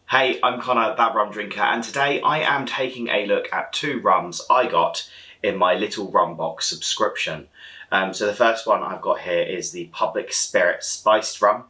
Hey, I'm Conor, that rum drinker, and today I am taking a look at two rums I got in my Little Rum Box subscription. So the first one I've got here is the Public Spirit Spiced Rum.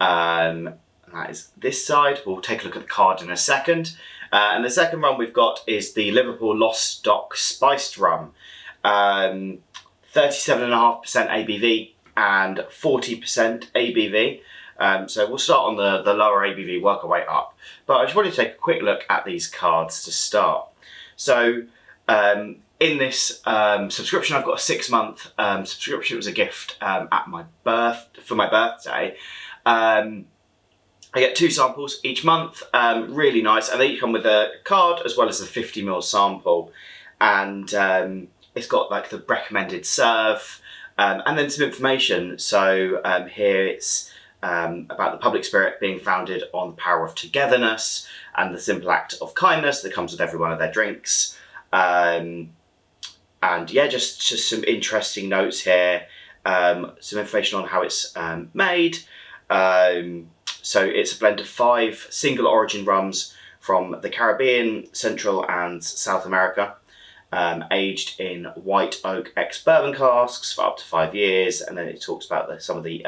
And that is this side. We'll take a look at the card in a second. And the second rum we've got is the Liverpool Lost Stock Spiced Rum. 37.5% ABV and 40% ABV. So we'll start on the lower ABV, work our way up. But I just wanted to take a quick look at these cards to start. So in this subscription, I've got a 6-month subscription. It was a gift for my birthday. I get 2 samples each month, really nice, and they each come with a card as well as a 50ml sample. And it's got like the recommended serve and then some information. So here it's about the public spirit being founded on the power of togetherness and the simple act of kindness that comes with every one of their drinks. And yeah, just some interesting notes here, some information on how it's made. So it's a blend of 5 single origin rums from the Caribbean, Central and South America, aged in white oak ex-bourbon casks for up to 5 years. And then it talks about some of the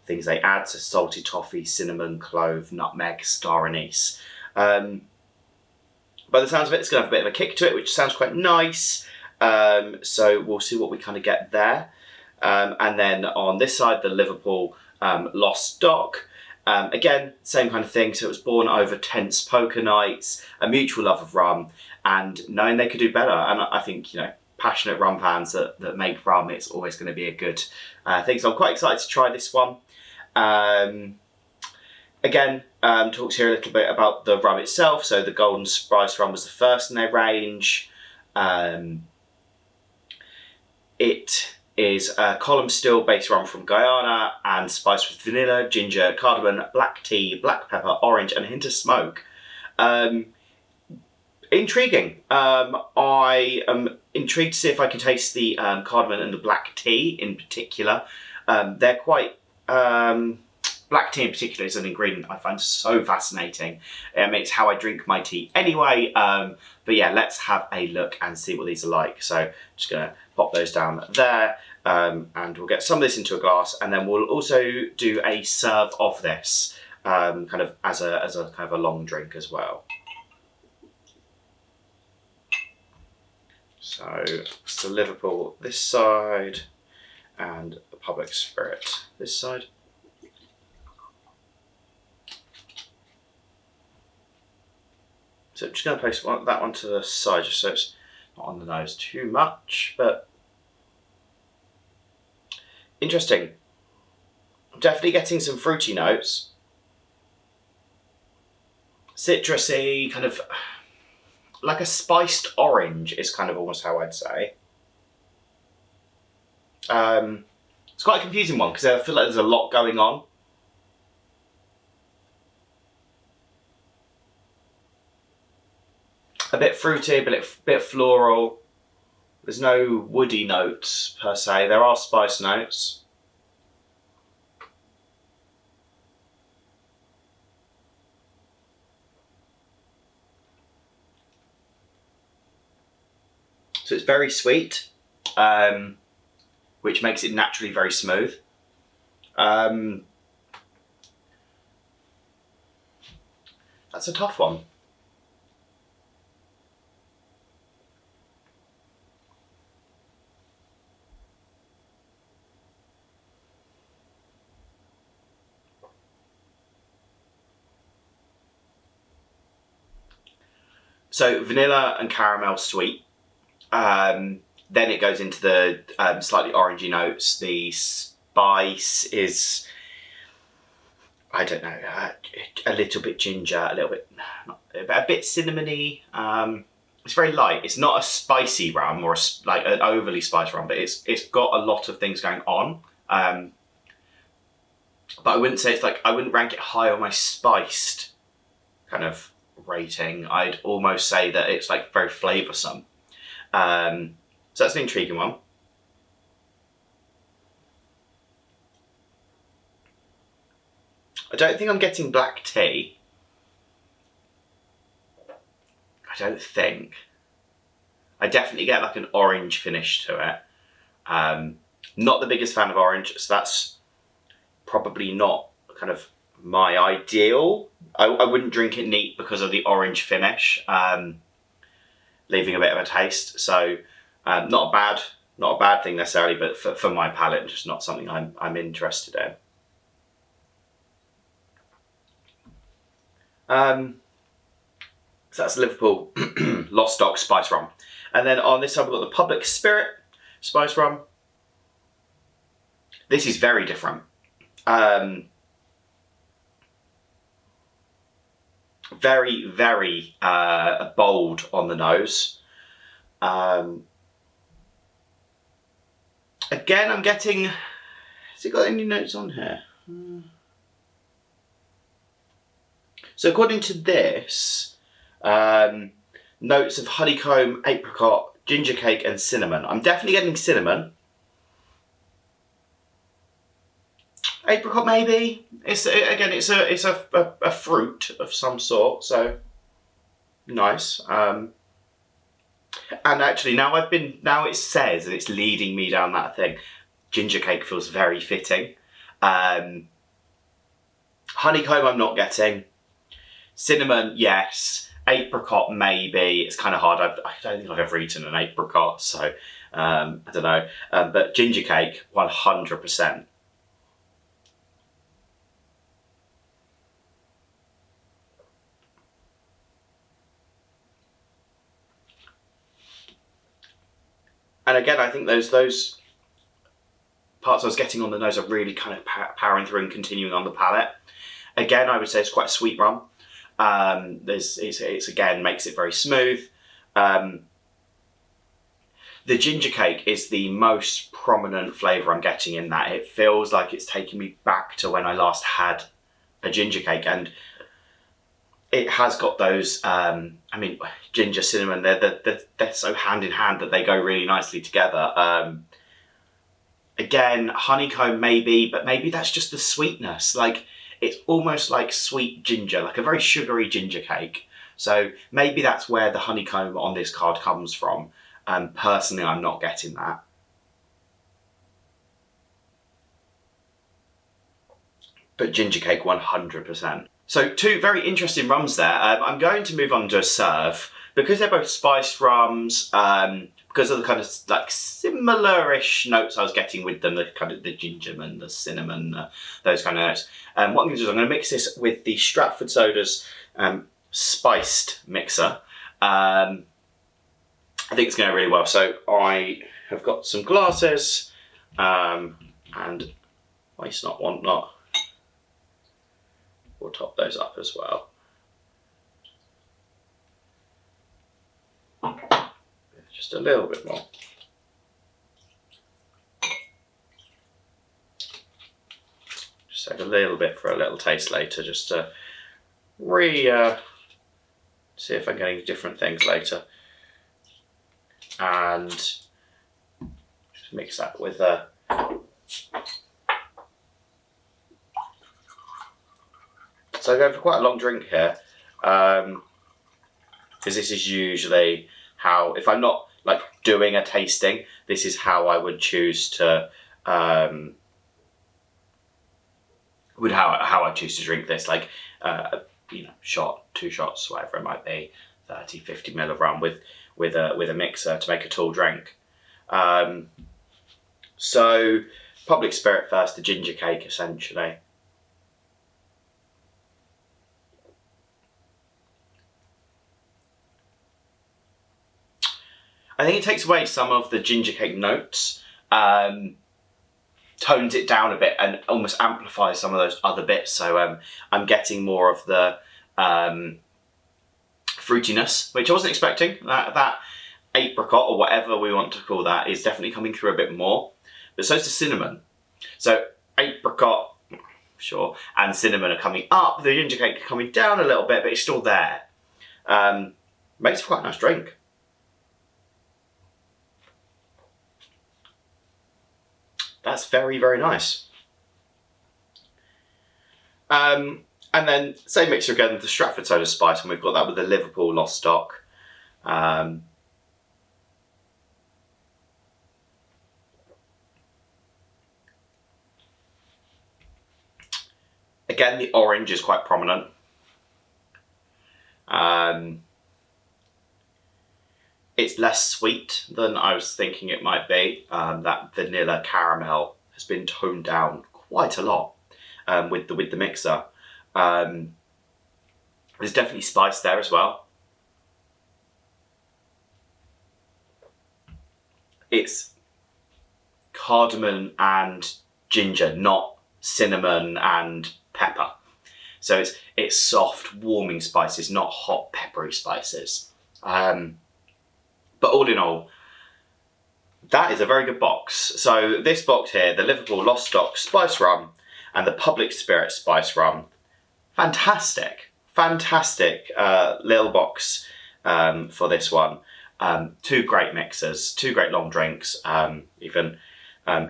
things they add, so salty toffee, cinnamon, clove, nutmeg, star anise. By the sounds of it, it's going to have a bit of a kick to it, which sounds quite nice. So we'll see what we kind of get there. And then on this side, the Liverpool Lost Stock. Again, same kind of thing. So it was born over tense poker nights, a mutual love of rum, and knowing they could do better. And I think, you know, passionate rum fans that make rum, it's always going to be a good thing. So I'm quite excited to try this one. Again, talks here a little bit about the rum itself. So the Golden Spice rum was the first in their range. It is a column still based rum from Guyana and spiced with vanilla, ginger, cardamom, black tea, black pepper, orange, and a hint of smoke. Intriguing. I am intrigued to see if I can taste the cardamom and the black tea in particular. They're quite... black tea in particular is an ingredient I find so fascinating. It's how I drink my tea anyway. But yeah, let's have a look and see what these are like. So just going to pop those down there, and we'll get some of this into a glass, and then we'll also do a serve of this, kind of as a kind of a long drink as well. So it's the Liverpool this side, and the Public Spirit this side. So I'm just going to place that one to the side just so it's not on the nose too much, but interesting. I'm definitely getting some fruity notes. Citrusy, kind of like a spiced orange is kind of almost how I'd say. It's quite a confusing one because I feel like there's a lot going on. A bit fruity, a bit floral. There's no woody notes per se. There are spice notes. So it's very sweet, which makes it naturally very smooth. That's a tough one. So vanilla and caramel sweet. Then it goes into the slightly orangey notes. The spice is, I don't know, a little bit ginger, a bit cinnamony. It's very light. It's not a spicy rum or like an overly spiced rum, but it's got a lot of things going on. But I wouldn't say it's like, I wouldn't rank it high on my spiced kind of rating. I'd almost say that it's like very flavoursome. So that's an intriguing one. I don't think I'm getting black tea. I don't think. I definitely get like an orange finish to it. Not the biggest fan of orange, so that's probably not kind of my ideal. I wouldn't drink it neat because of the orange finish, leaving a bit of a taste. So not a bad thing necessarily, but for my palate, just not something I'm interested in. So that's Liverpool Lost Dock Spice Rum. And then on this side we've got the Public Spirit Spice Rum. This is very different. Very, very bold on the nose. Again, I'm getting... Has it got any notes on here? So according to this, notes of honeycomb, apricot, ginger cake and cinnamon. I'm definitely getting cinnamon. Apricot maybe. It's a fruit of some sort, so nice. And actually now it says and it's leading me down that thing. Ginger cake feels very fitting. Honeycomb I'm not getting. Cinnamon, yes. Apricot maybe. It's kind of hard. I don't think I've ever eaten an apricot, so I don't know. But ginger cake, 100%. And again, I think those parts I was getting on the nose are really kind of powering through and continuing on the palate. Again, I would say it's quite a sweet rum. It's again makes it very smooth. The ginger cake is the most prominent flavour I'm getting in that. It feels like it's taking me back to when I last had a ginger cake, and it has got those, I mean, ginger, cinnamon, they're so hand in hand that they go really nicely together. Again, honeycomb maybe, but maybe that's just the sweetness. Like, it's almost like sweet ginger, like a very sugary ginger cake. So maybe that's where the honeycomb on this card comes from. Personally, I'm not getting that. But ginger cake, 100%. So two very interesting rums there. I'm going to move on to a serve. Because they're both spiced rums, because of the kind of like similar-ish notes I was getting with them, the kind of the ginger and the cinnamon, those kind of notes. What I'm going to do is I'm going to mix this with the Stratford Soda's spiced mixer. I think it's going to go really well. So I have got some glasses, and waste not, want not. We'll top those up as well. Just a little bit more. Just add a little bit for a little taste later, just to see if I'm getting different things later. And just mix that with so I go for quite a long drink here, because this is usually how, if I'm not like doing a tasting, this is how I would choose to, how I choose to drink this, like, you know, shot, 2 shots, whatever it might be, 30, 50 ml of rum with a mixer to make a tall drink. So Public Spirit first, the ginger cake essentially. I think it takes away some of the ginger cake notes, tones it down a bit and almost amplifies some of those other bits. So I'm getting more of the fruitiness, which I wasn't expecting. That apricot, or whatever we want to call that, is definitely coming through a bit more. But so is the cinnamon. So apricot, sure, and cinnamon are coming up. The ginger cake coming down a little bit, but it's still there. Makes it quite a nice drink. That's very, very nice. And then same mixture again with the Stratford Soda Spice, and we've got that with the Liverpool Lost Stock. Again, the orange is quite prominent. It's less sweet than I was thinking it might be. That vanilla caramel has been toned down quite a lot with the mixer. There's definitely spice there as well. It's cardamom and ginger, not cinnamon and pepper. So it's soft, warming spices, not hot, peppery spices. But all in all, that is a very good box. So this box here, the Liverpool Lost Stock Spice Rum and the Public Spirit Spice Rum, fantastic, fantastic little box for this one. Two great mixers, two great long drinks, even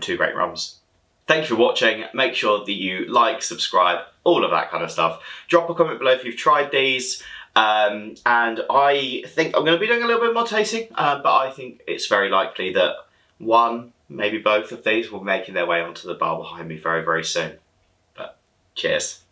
two great rums. Thank you for watching. Make sure that you like, subscribe, all of that kind of stuff. Drop a comment below if you've tried these. And I think I'm going to be doing a little bit more tasting, but I think it's very likely that one, maybe both of these will be making their way onto the bar behind me very, very soon. But cheers.